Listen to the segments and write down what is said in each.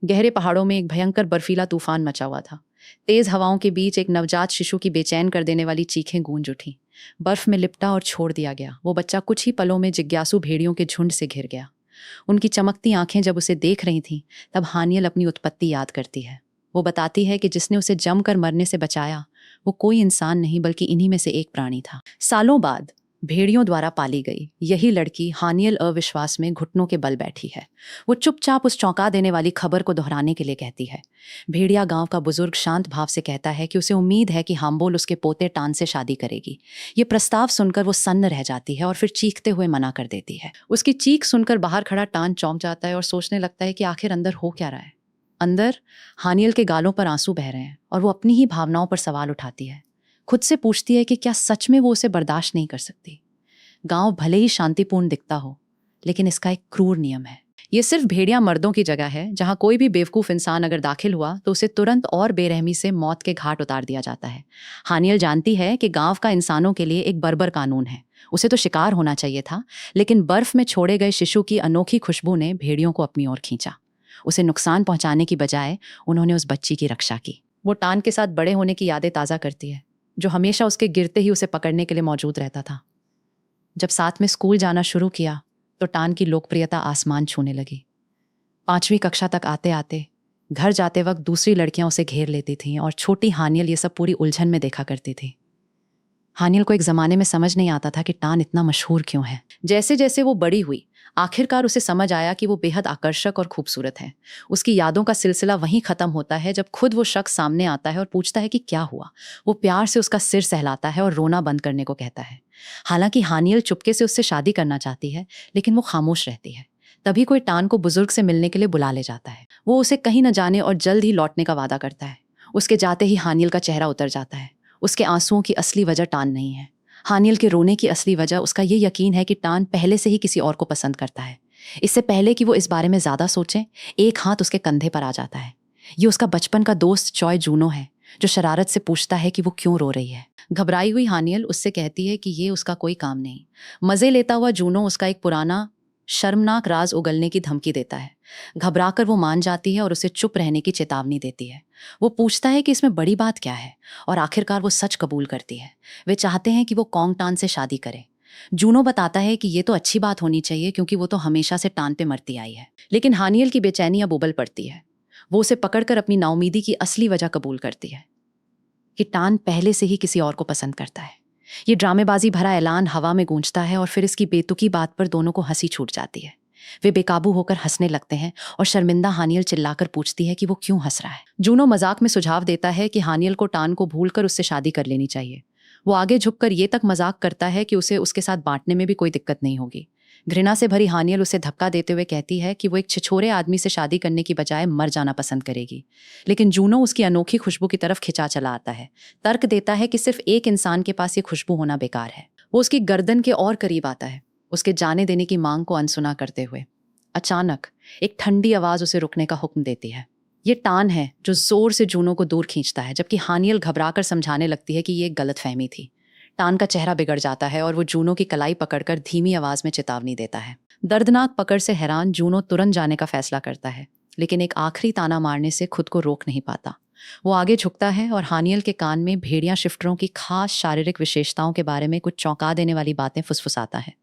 गहरे पहाड़ों में एक भयंकर बर्फीला तूफान मचा हुआ था। तेज हवाओं के बीच एक नवजात शिशु की बेचैन कर देने वाली चीखें गूंज उठी। बर्फ में लिपटा और छोड़ दिया गया वो बच्चा कुछ ही पलों में जिज्ञासु भेड़ियों के झुंड से घिर गया। उनकी चमकती आंखें जब उसे देख रही थीं, तब हानियल अपनी उत्पत्ति याद करती है। वो बताती है कि जिसने उसे जमकर मरने से बचाया, वो कोई इंसान नहीं बल्कि इन्हीं में से एक प्राणी था। सालों बाद भेड़ियों द्वारा पाली गई यही लड़की हानियल अविश्वास में घुटनों के बल बैठी है। वो चुपचाप उस चौंका देने वाली खबर को दोहराने के लिए कहती है। भेड़िया गांव का बुजुर्ग शांत भाव से कहता है कि उसे उम्मीद है कि हाम्बोल उसके पोते टान से शादी करेगी। ये प्रस्ताव सुनकर वो सन्न रह जाती है और फिर चीखते हुए मना कर देती है। उसकी चीख सुनकर बाहर खड़ा टान चौंक जाता है और सोचने लगता है कि आखिर अंदर हो क्या रहा है। अंदर हानियल के गालों पर आंसू बह रहे हैं और वो अपनी ही भावनाओं पर सवाल उठाती है। खुद से पूछती है कि क्या सच में वो उसे बर्दाश्त नहीं कर सकती। गांव भले ही शांतिपूर्ण दिखता हो, लेकिन इसका एक क्रूर नियम है। ये सिर्फ भेड़िया मर्दों की जगह है, जहां कोई भी बेवकूफ इंसान अगर दाखिल हुआ तो उसे तुरंत और बेरहमी से मौत के घाट उतार दिया जाता है। हानियल जानती है कि गांव का इंसानों के लिए एक बर्बर कानून है। उसे तो शिकार होना चाहिए था, लेकिन बर्फ में छोड़े गए शिशु की अनोखी खुशबू ने भेड़ियों को अपनी ओर खींचा। उसे नुकसान पहुंचाने की बजाय उन्होंने उस बच्ची की रक्षा की। वो टान के साथ बड़े होने की यादें ताज़ा करती है, जो हमेशा उसके गिरते ही उसे पकड़ने के लिए मौजूद रहता था। जब साथ में स्कूल जाना शुरू किया तो टान की लोकप्रियता आसमान छूने लगी। 5वीं कक्षा तक आते आते घर जाते वक्त दूसरी लड़कियां उसे घेर लेती थीं और छोटी हानियल ये सब पूरी उलझन में देखा करती थी। हानियल को एक ज़माने में समझ नहीं आता था कि टान इतना मशहूर क्यों है। जैसे जैसे वो बड़ी हुई, आखिरकार उसे समझ आया कि वो बेहद आकर्षक और खूबसूरत है। उसकी यादों का सिलसिला वहीं ख़त्म होता है जब खुद वो शख्स सामने आता है और पूछता है कि क्या हुआ। वो प्यार से उसका सिर सहलाता है और रोना बंद करने को कहता है। हालांकि हानियल चुपके से उससे शादी करना चाहती है, लेकिन वो खामोश रहती है। तभी कोई टान को बुजुर्ग से मिलने के लिए बुला ले जाता है। वो उसे कहीं न जाने और जल्द ही लौटने का वादा करता है। उसके जाते ही हानियल का चेहरा उतर जाता है। उसके आंसुओं की असली वजह टान नहीं है। हानियल के रोने की असली वजह उसका ये यकीन है कि टान पहले से ही किसी और को पसंद करता है। इससे पहले कि वो इस बारे में ज़्यादा सोचें, एक हाथ उसके कंधे पर आ जाता है। ये उसका बचपन का दोस्त चॉय जूनो है, जो शरारत से पूछता है कि वो क्यों रो रही है। घबराई हुई हानियल उससे कहती है कि ये उसका कोई काम नहीं। मज़े लेता हुआ जूनो उसका एक पुराना शर्मनाक राज उगलने की धमकी देता है। घबराकर वो मान जाती है और उसे चुप रहने की चेतावनी देती है। वो पूछता है कि इसमें बड़ी बात क्या है, और आखिरकार वो सच कबूल करती है। वे चाहते हैं कि वो कॉन्ग टान से शादी करे। जूनो बताता है कि ये तो अच्छी बात होनी चाहिए, क्योंकि वो तो हमेशा से टान पे मरती आई है। लेकिन हानियल की बेचैनी अब उबल पड़ती है। वो उसे पकड़कर अपनी नाउमीदी की असली वजह कबूल करती है कि टान पहले से ही किसी और को पसंद करता है। ये ड्रामेबाजी भरा ऐलान हवा में गूंजता है और फिर इसकी बेतुकी बात पर दोनों को हंसी छूट जाती है। वे बेकाबू होकर हंसने लगते हैं और शर्मिंदा हानियल चिल्लाकर पूछती है कि वो क्यों हंस रहा है। जूनो मजाक में सुझाव देता है कि हानियल को टान को भूलकर उससे शादी कर लेनी चाहिए। वो आगे झुककर ये तक मजाक करता है कि उसे उसके साथ बांटने में भी कोई दिक्कत नहीं होगी। घृणा से भरी हानियल उसे धक्का देते हुए कहती है कि वो एक छिछोरे आदमी से शादी करने की बजाय मर जाना पसंद करेगी। लेकिन जूनो उसकी अनोखी खुशबू की तरफ खिंचा चला आता है। तर्क देता है कि सिर्फ एक इंसान के पास ये खुशबू होना बेकार है। वो उसकी गर्दन के और करीब आता है, उसके जाने देने की मांग को अनसुना करते हुए। अचानक एक ठंडी आवाज उसे रुकने का हुक्म देती है। ये टान है जो जोर से जूनो को दूर खींचता है, जबकि हानियल घबराकर समझाने लगती है कि ये एक गलतफहमी थी। टान का चेहरा बिगड़ जाता है और वो जूनो की कलाई पकड़कर धीमी आवाज में चेतावनी देता है। दर्दनाक पकड़ से हैरान जूनो तुरंत जाने का फैसला करता है, लेकिन एक आखिरी ताना मारने से खुद को रोक नहीं पाता। वो आगे झुकता है और हानियल के कान में भेड़िया शिफ्टरों की खास शारीरिक विशेषताओं के बारे में कुछ चौंका देने वाली बातें फुसफुसाता है।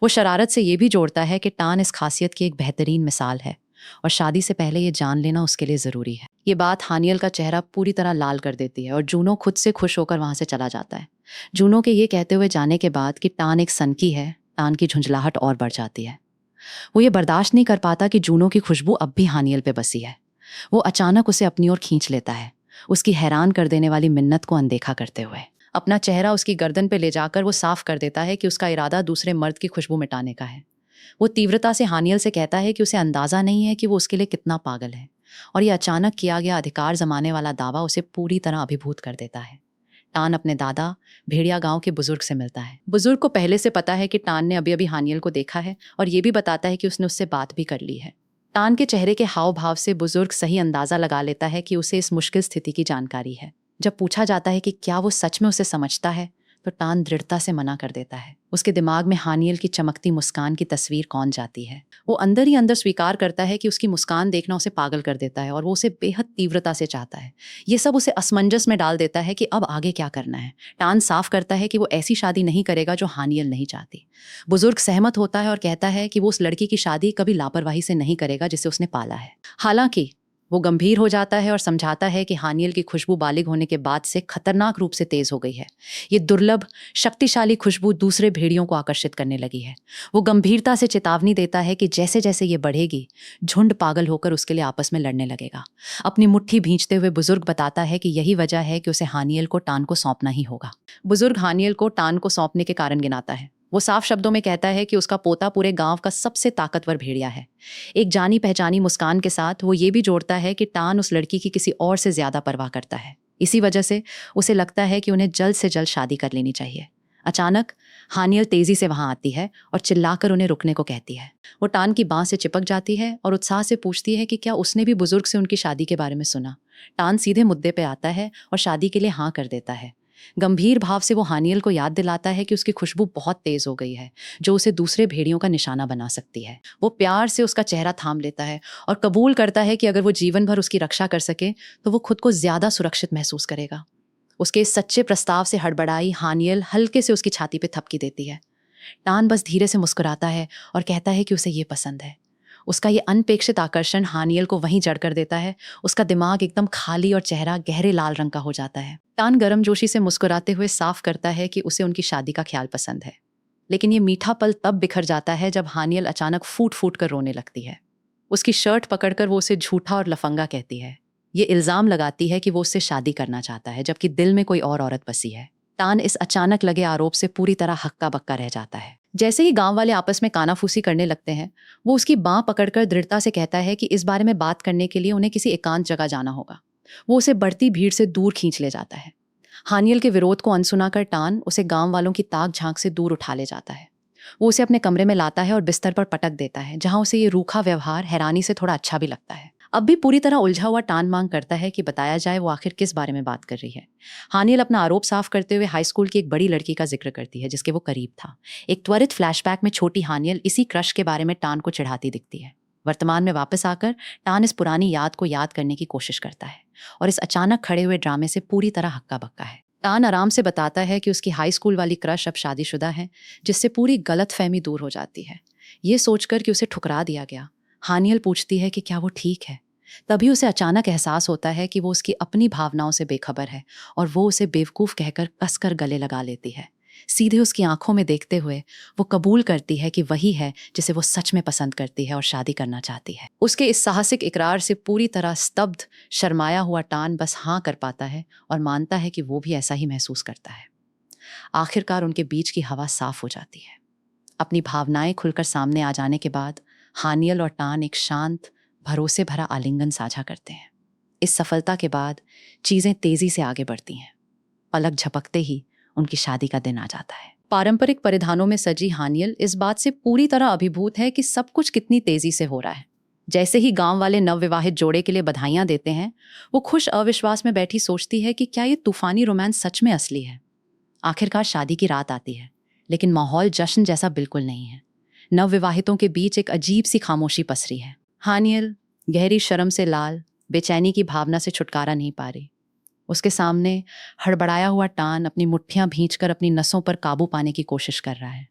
वो शरारत से ये भी जोड़ता है कि टान इस खासियत की एक बेहतरीन मिसाल है और शादी से पहले ये जान लेना उसके लिए ज़रूरी है। ये बात हानियल का चेहरा पूरी तरह लाल कर देती है और जूनो खुद से खुश होकर वहाँ से चला जाता है। जूनो के ये कहते हुए जाने के बाद कि टान एक सनकी है, टान की झुंझलाहट और बढ़ जाती है। वो ये बर्दाश्त नहीं कर पाता कि जूनो की खुशबू अब भी हानियल पे बसी है। वो अचानक उसे अपनी ओर खींच लेता है, उसकी हैरान कर देने वाली मिन्नत को अनदेखा करते हुए। अपना चेहरा उसकी गर्दन पे ले जाकर वो साफ कर देता है कि उसका इरादा दूसरे मर्द की खुशबू मिटाने का है। वो तीव्रता से हानियल से कहता है कि उसे अंदाज़ा नहीं है कि वो उसके लिए कितना पागल है, और ये अचानक किया गया अधिकार जमाने वाला दावा उसे पूरी तरह अभिभूत कर देता है। टान अपने दादा भेड़िया गांव के बुजुर्ग से मिलता है। बुजुर्ग को पहले से पता है कि टान ने अभी अभी हानियल को देखा है, और ये भी बताता है कि उसने उससे बात भी कर ली है। टान के चेहरे के हाव भाव से बुजुर्ग सही अंदाज़ा लगा लेता है कि उसे इस मुश्किल स्थिति की जानकारी है। जब पूछा जाता है कि क्या वो सच में उसे समझता है, तो टान दृढ़ता से मना कर देता है। उसके दिमाग में हानियल की चमकती मुस्कान की तस्वीर कौन जाती है। वो अंदर ही अंदर स्वीकार करता है कि उसकी मुस्कान देखना उसे पागल कर देता है और वो उसे बेहद तीव्रता से चाहता है। ये सब उसे असमंजस में डाल देता है कि अब आगे क्या करना है। टान साफ करता है कि वो ऐसी शादी नहीं करेगा जो हानियल नहीं चाहती। बुजुर्ग सहमत होता है और कहता है कि वो उस लड़की की शादी कभी लापरवाही से नहीं करेगा जिसे उसने पाला है। हालांकि वो गंभीर हो जाता है और समझाता है कि हानियल की खुशबू बालिग होने के बाद से खतरनाक रूप से तेज हो गई है। ये दुर्लभ शक्तिशाली खुशबू दूसरे भेड़ियों को आकर्षित करने लगी है। वो गंभीरता से चेतावनी देता है कि जैसे जैसे ये बढ़ेगी, झुंड पागल होकर उसके लिए आपस में लड़ने लगेगा। अपनी मुट्ठी भींचते हुए बुजुर्ग बताता है कि यही वजह है कि उसे हानियल को टान को सौंपना ही होगा। बुजुर्ग हानियल को टान को सौंपने के कारण गिनाता है। वो साफ शब्दों में कहता है कि उसका पोता पूरे गांव का सबसे ताकतवर भेड़िया है। एक जानी पहचानी मुस्कान के साथ वो ये भी जोड़ता है कि टान उस लड़की की किसी और से ज्यादा परवाह करता है। इसी वजह से उसे लगता है कि उन्हें जल्द से जल्द शादी कर लेनी चाहिए। अचानक हानियल तेजी से वहां आती है और चिल्लाकर उन्हें रुकने को कहती है। वो टान की बांह से चिपक जाती है और उत्साह से पूछती है कि क्या उसने भी बुजुर्ग से उनकी शादी के बारे में सुना। टान सीधे मुद्दे पे आता है और शादी के लिए हाँ कर देता है। गंभीर भाव से वो हानियल को याद दिलाता है कि उसकी खुशबू बहुत तेज हो गई है, जो उसे दूसरे भेड़ियों का निशाना बना सकती है। वो प्यार से उसका चेहरा थाम लेता है और कबूल करता है कि अगर वो जीवन भर उसकी रक्षा कर सके तो वो खुद को ज्यादा सुरक्षित महसूस करेगा। उसके इस सच्चे प्रस्ताव से हड़बड़ाई हानियल हल्के से उसकी छाती पे थपकी देती है। टान बस धीरे से मुस्कुराता है और कहता है कि उसे ये पसंद है। उसका ये अनपेक्षित आकर्षण हानियल को वहीं जड़ कर देता है। उसका दिमाग एकदम खाली और चेहरा गहरे लाल रंग का हो जाता है। टान गर्मजोशी से मुस्कुराते हुए साफ करता है कि उसे उनकी शादी का ख्याल पसंद है। लेकिन ये मीठा पल तब बिखर जाता है जब हानियल अचानक फूट फूट कर रोने लगती है। उसकी शर्ट पकड़कर वो उसे झूठा और लफंगा कहती है। ये इल्जाम लगाती है कि वो उससे शादी करना चाहता है जबकि दिल में कोई और औरत बसी है। टान इस अचानक लगे आरोप से पूरी तरह हक्का बक्का रह जाता है। जैसे ही गांव वाले आपस में कानाफूसी करने लगते हैं, वो उसकी बांह पकड़कर दृढ़ता से कहता है कि इस बारे में बात करने के लिए उन्हें किसी एकांत जगह जाना होगा। वो उसे बढ़ती भीड़ से दूर खींच ले जाता है। हानियल के विरोध को अनसुना कर टान उसे गांव वालों की ताक झांक से दूर उठा ले जाता है। वो उसे अपने कमरे में लाता है और बिस्तर पर पटक देता है, जहां उसे ये रूखा व्यवहार हैरानी से थोड़ा अच्छा भी लगता है। अब भी पूरी तरह उलझा हुआ टान मांग करता है कि बताया जाए वो आखिर किस बारे में बात कर रही है। हानियल अपना आरोप साफ करते हुए हाई स्कूल की एक बड़ी लड़की का जिक्र करती है जिसके वो करीब था। एक त्वरित फ्लैशबैक में छोटी हानियल इसी क्रश के बारे में टान को चिढ़ाती दिखती है। वर्तमान में वापस आकर टान इस पुरानी याद को याद करने की कोशिश करता है और इस अचानक खड़े हुए ड्रामे से पूरी तरह हक्का बक्का है। टान आराम से बताता है कि उसकी हाई स्कूल वाली क्रश अब शादीशुदा है, जिससे पूरी गलतफहमी दूर हो जाती है। ये सोचकर कि उसे ठुकरा दिया गया, हानियल पूछती है कि क्या वो ठीक है। तभी उसे अचानक एहसास होता है कि वो उसकी अपनी भावनाओं से बेखबर है और वो उसे बेवकूफ़ कहकर कसकर गले लगा लेती है। सीधे उसकी आंखों में देखते हुए वो कबूल करती है कि वही है जिसे वो सच में पसंद करती है और शादी करना चाहती है। उसके इस साहसिक इकरार से पूरी तरह स्तब्ध शर्माया हुआ टान बस हाँ कर पाता है और मानता है कि वो भी ऐसा ही महसूस करता है। आखिरकार उनके बीच की हवा साफ हो जाती है। अपनी भावनाएं खुलकर सामने आ जाने के बाद हानियल और टान एक शांत भरोसे भरा आलिंगन साझा करते हैं। इस सफलता के बाद चीजें तेजी से आगे बढ़ती हैं। पलक झपकते ही उनकी शादी का दिन आ जाता है। पारंपरिक परिधानों में सजी हानियल इस बात से पूरी तरह अभिभूत है कि सब कुछ कितनी तेजी से हो रहा है। जैसे ही गांव वाले नवविवाहित जोड़े के लिए बधाइयां देते हैं, वो खुश अविश्वास में बैठी सोचती है कि क्या ये तूफानी रोमांस सच में असली है। आखिरकार शादी की रात आती है, लेकिन माहौल जश्न जैसा बिल्कुल नहीं है। नवविवाहितों के बीच एक अजीब सी खामोशी पसरी है। हानियल गहरी शर्म से लाल, बेचैनी की भावना से छुटकारा नहीं पा रही। उसके सामने हड़बड़ाया हुआ टान अपनी मुट्ठियां भींचकर अपनी नसों पर काबू पाने की कोशिश कर रहा है।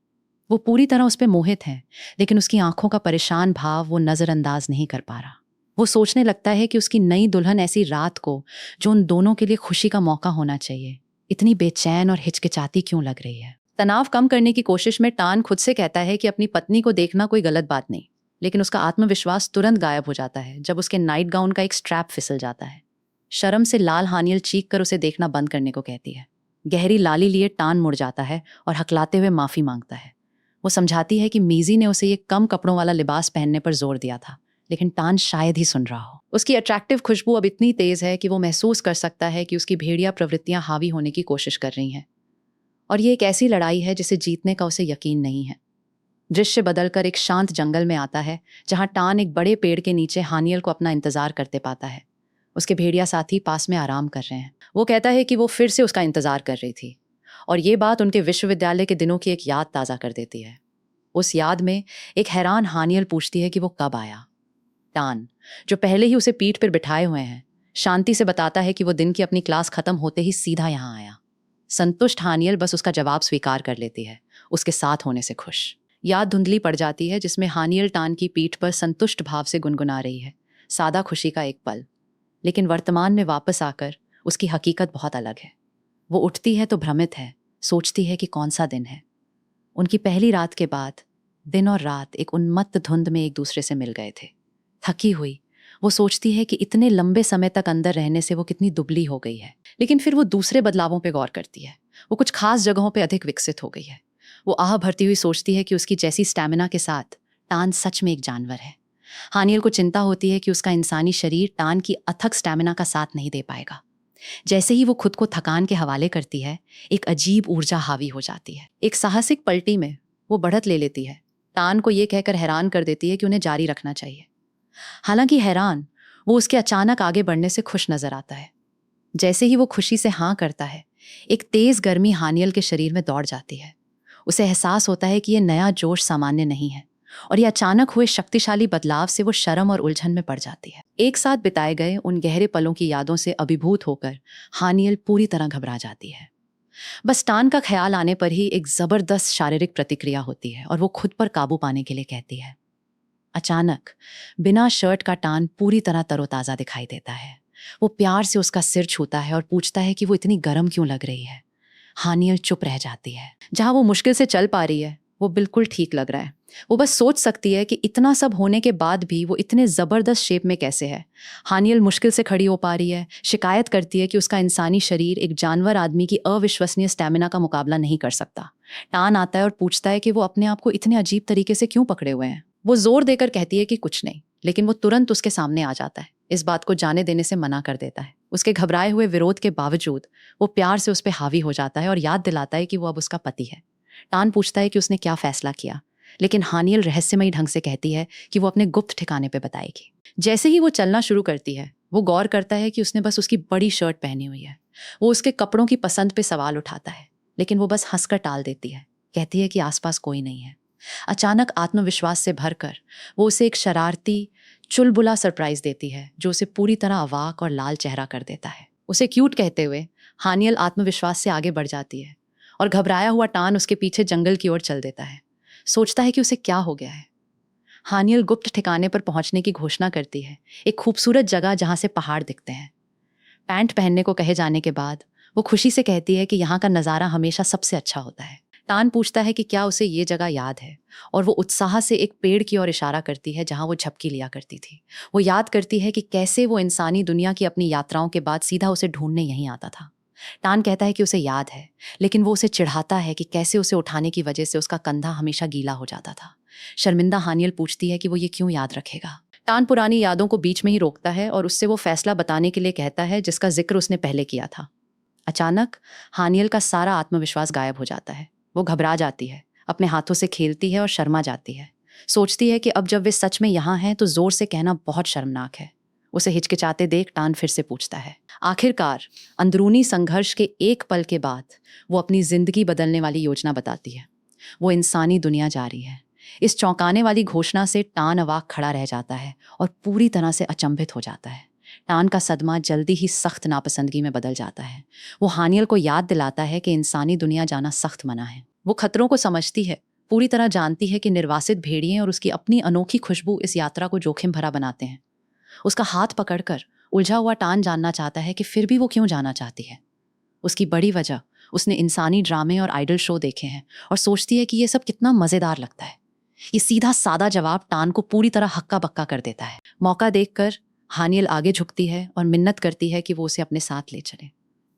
वो पूरी तरह उस पर मोहित है, लेकिन उसकी आंखों का परेशान भाव वो नजरअंदाज नहीं कर पा रहा। वो सोचने लगता है कि उसकी नई दुल्हन ऐसी रात को, जो उन दोनों के लिए खुशी का मौका होना चाहिए, इतनी बेचैन और हिचकिचाती क्यों लग रही है। तनाव कम करने की कोशिश में टान खुद से कहता है कि अपनी पत्नी को देखना कोई गलत बात नहीं, लेकिन उसका आत्मविश्वास तुरंत गायब हो जाता है जब उसके नाइट गाउन का एक स्ट्रैप फिसल जाता है। शर्म से लाल हानियल चीख कर उसे देखना बंद करने को कहती है। गहरी लाली लिए टान मुड़ जाता है और हकलाते हुए माफी मांगता है। वो समझाती है कि मीजी ने उसे ये कम कपड़ों वाला लिबास पहनने पर जोर दिया था, लेकिन टान शायद ही सुन रहा हो। उसकी अट्रैक्टिव खुशबू अब इतनी तेज है कि वो महसूस कर सकता है कि उसकी भेड़िया प्रवृत्तियां हावी होने की कोशिश कर रही हैं, और ये एक ऐसी लड़ाई है जिसे जीतने का उसे यकीन नहीं है। दृश्य बदलकर एक शांत जंगल में आता है, जहां टान एक बड़े पेड़ के नीचे हानियल को अपना इंतजार करते पाता है। उसके भेड़िया साथी पास में आराम कर रहे हैं। वो कहता है कि वो फिर से उसका इंतजार कर रही थी और ये बात उनके विश्वविद्यालय के दिनों की एक याद ताज़ा कर देती है। उस याद में एक हैरान हानियल पूछती है कि वो कब आया। टान, जो पहले ही उसे पीठ पर बिठाए हुए हैं, शांति से बताता है कि वो दिन की अपनी क्लास खत्म होते ही सीधा यहाँ आया। संतुष्ट हानियल बस उसका जवाब स्वीकार कर लेती है, उसके साथ होने से खुश। याद धुंधली पड़ जाती है जिसमें हानियल टान की पीठ पर संतुष्ट भाव से गुनगुना रही है, सादा खुशी का एक पल। लेकिन वर्तमान में वापस आकर उसकी हकीकत बहुत अलग है। वो उठती है तो भ्रमित है, सोचती है कि कौन सा दिन है। उनकी पहली रात के बाद दिन और रात एक उन्मत्त धुंध में एक दूसरे से मिल गए थे। थकी हुई वो सोचती है कि इतने लंबे समय तक अंदर रहने से वो कितनी दुबली हो गई है। लेकिन फिर वो दूसरे बदलावों पे गौर करती है। वो कुछ खास जगहों पे अधिक विकसित हो गई है। वो आह भरती हुई सोचती है कि उसकी जैसी स्टैमिना के साथ टान सच में एक जानवर है। हानियल को चिंता होती है कि उसका इंसानी शरीर टान की अथक स्टैमिना का साथ नहीं दे पाएगा। जैसे ही वो खुद को थकान के हवाले करती है, एक अजीब ऊर्जा हावी हो जाती है। एक साहसिक पलटी में वो बढ़त ले लेती है। टान को ये कहकर हैरान कर देती है कि उन्हें जारी रखना चाहिए। हालांकि हैरान, वो उसके अचानक आगे बढ़ने से खुश नजर आता है। जैसे ही वो खुशी से हाँ करता है, एक तेज गर्मी हानियल के शरीर में दौड़ जाती है। उसे एहसास होता है कि ये नया जोश सामान्य नहीं है और ये अचानक हुए शक्तिशाली बदलाव से वो शर्म और उलझन में पड़ जाती है। एक साथ बिताए गए उन गहरे पलों की यादों से अभिभूत होकर हानियल पूरी तरह घबरा जाती है। बस टान का ख्याल आने पर ही एक जबरदस्त शारीरिक प्रतिक्रिया होती है और वो खुद पर काबू पाने के लिए कहती है। अचानक बिना शर्ट का टान पूरी तरह तरोताजा दिखाई देता है। वो प्यार से उसका सिर छूता है और पूछता है कि वो इतनी गर्म क्यों लग रही है। हानियल चुप रह जाती है। जहां वो मुश्किल से चल पा रही है, वो बिल्कुल ठीक लग रहा है। वो बस सोच सकती है कि इतना सब होने के बाद भी वो इतने जबरदस्त शेप में कैसे है। हानियल मुश्किल से खड़ी हो पा रही है, शिकायत करती है कि उसका इंसानी शरीर एक जानवर आदमी की अविश्वसनीय स्टैमिना का मुकाबला नहीं कर सकता। टान आता है और पूछता है कि वो अपने आप को इतने अजीब तरीके से क्यों पकड़े हुए हैं। वो जोर देकर कहती है कि कुछ नहीं, लेकिन वो तुरंत उसके सामने आ जाता है, इस बात को जाने देने से मना कर देता है। उसके घबराए हुए विरोध के बावजूद वो प्यार से उस पर हावी हो जाता है और याद दिलाता है कि वो अब उसका पति है। टान पूछता है कि उसने क्या फैसला किया, लेकिन हानियल रहस्यमयी ढंग से कहती है कि वो अपने गुप्त ठिकाने पे बताएगी। जैसे ही वो चलना शुरू करती है, वो गौर करता है कि उसने बस उसकी बड़ी शर्ट पहनी हुई है। वो उसके कपड़ों की पसंद पे सवाल उठाता है, लेकिन वो बस हंसकर टाल देती है, कहती है कि आसपास कोई नहीं है। अचानक आत्मविश्वास से भरकर वो उसे एक शरारती चुलबुला सरप्राइज देती है, जो उसे पूरी तरह अवाक और लाल चेहरा कर देता है। उसे क्यूट कहते हुए हानियल आत्मविश्वास से आगे बढ़ जाती है और घबराया हुआ टान उसके पीछे जंगल की ओर चल देता है। सोचता है कि उसे क्या हो गया है। हानियल गुप्त ठिकाने पर पहुंचने की घोषणा करती है, एक खूबसूरत जगह जहां से पहाड़ दिखते हैं। पैंट पहनने को कहे जाने के बाद वो खुशी से कहती है कि यहाँ का नज़ारा हमेशा सबसे अच्छा होता है। टान पूछता है कि क्या उसे ये जगह याद है, और वो उत्साह से एक पेड़ की ओर इशारा करती है जहां वो झपकी लिया करती थी। वो याद करती है कि कैसे वो इंसानी दुनिया की अपनी यात्राओं के बाद सीधा उसे ढूंढने यहीं आता था। टान कहता है कि उसे याद है, लेकिन वो उसे चिढ़ाता है कि कैसे उसे उठाने की वजह से उसका कंधा हमेशा गीला हो जाता था। शर्मिंदा हानियल पूछती है कि वो ये क्यों याद रखेगा। टान पुरानी यादों को बीच में ही रोकता है और उससे वो फैसला बताने के लिए कहता है जिसका जिक्र उसने पहले किया था। अचानक हानियल का सारा आत्मविश्वास गायब हो जाता है। वो घबरा जाती है, अपने हाथों से खेलती है और शर्मा जाती है। सोचती है कि अब जब वे सच में यहाँ हैं तो जोर से कहना बहुत शर्मनाक है। उसे हिचकिचाते देख टान फिर से पूछता है। आखिरकार अंदरूनी संघर्ष के एक पल के बाद वो अपनी जिंदगी बदलने वाली योजना बताती है। वो इंसानी दुनिया जा रही है। इस चौंकाने वाली घोषणा से टान अवाक खड़ा रह जाता है और पूरी तरह से अचंभित हो जाता है। टान का सदमा जल्दी ही सख्त नापसंदगी में बदल जाता है। वो हानियल को याद दिलाता है कि इंसानी दुनिया जाना सख्त मना है। वो खतरों को समझती है, पूरी तरह जानती है कि निर्वासित भेड़िए और उसकी अपनी अनोखी खुशबू इस यात्रा को जोखिम भरा बनाते हैं। उसका हाथ पकड़कर उलझा हुआ टान जानना चाहता है कि फिर भी वो क्यों जाना चाहती है। उसकी बड़ी वजह, उसने इंसानी ड्रामे और आइडल शो देखे हैं और सोचती है कि ये सब कितना मज़ेदार लगता है। ये सीधा सादा जवाब टान को पूरी तरह हक्का बक्का कर देता है। मौका देखकर हानियल आगे झुकती है और मिन्नत करती है कि वो उसे अपने साथ ले चले।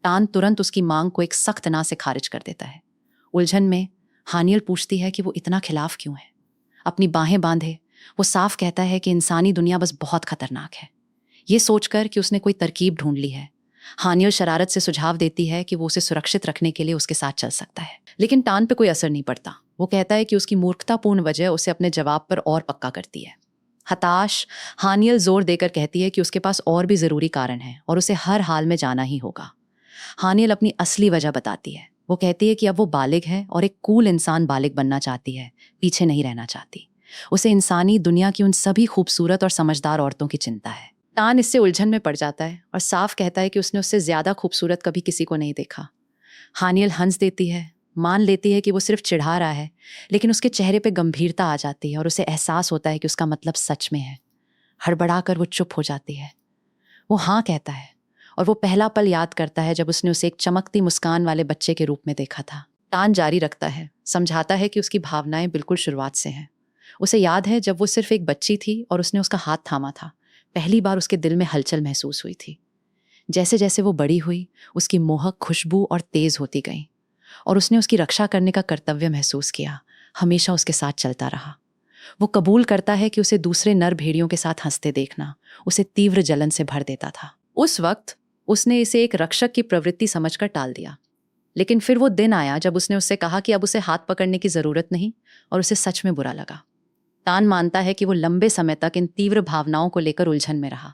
टान तुरंत उसकी मांग को एक सख्त ना से खारिज कर देता है। उलझन में हानियल पूछती है कि वो इतना खिलाफ क्यों है। अपनी बाहें बांधे वो साफ कहता है कि इंसानी दुनिया बस बहुत खतरनाक है। ये सोचकर कि उसने कोई तरकीब ढूंढ ली है, हानियल शरारत से सुझाव देती है कि वो उसे सुरक्षित रखने के लिए उसके साथ चल सकता है। लेकिन टान पे कोई असर नहीं पड़ता। वो कहता है कि उसकी मूर्खतापूर्ण वजह उसे अपने जवाब पर और पक्का करती है। हताश, हानियल जोर देकर कहती है कि उसके पास और भी ज़रूरी कारण है और उसे हर हाल में जाना ही होगा। हानियल अपनी असली वजह बताती है। वो कहती है कि अब वो बालिग है और एक कूल इंसान बालिग बनना चाहती है, पीछे नहीं रहना चाहती। उसे इंसानी दुनिया की उन सभी खूबसूरत और समझदार औरतों की चिंता है। टान इससे उलझन में पड़ जाता है और साफ कहता है कि उसने उससे ज्यादा खूबसूरत कभी किसी को नहीं देखा। हानियल हंस देती है, मान लेती है कि वो सिर्फ चिढ़ा रहा है, लेकिन उसके चेहरे पे गंभीरता आ जाती है और उसे एहसास होता है कि उसका मतलब सच में है। हड़बड़ाकर वो चुप हो जाती है। वो हाँ कहता है और वो पहला पल याद करता है जब उसने उसे एक चमकती मुस्कान वाले बच्चे के रूप में देखा था। टान जारी रखता है, समझाता है कि उसकी भावनाएं बिल्कुल शुरुआत से हैं। उसे याद है जब वो सिर्फ एक बच्ची थी और उसने उसका हाथ थामा था, पहली बार उसके दिल में हलचल महसूस हुई थी। जैसे जैसे वो बड़ी हुई, उसकी मोहक खुशबू और तेज होती गई और उसने उसकी रक्षा करने का कर्तव्य महसूस किया, हमेशा उसके साथ चलता रहा। वो कबूल करता है कि उसे दूसरे नर भेड़ियों के साथ हंसते देखना उसे तीव्र जलन से भर देता था। उस वक्त उसने इसे एक रक्षक की प्रवृत्ति समझकर टाल दिया, लेकिन फिर वो दिन आया जब उसने उससे कहा कि अब उसे हाथ पकड़ने की जरूरत नहीं, और उसे सच में बुरा लगा। टान मानता है कि वो लंबे समय तक इन तीव्र भावनाओं को लेकर उलझन में रहा।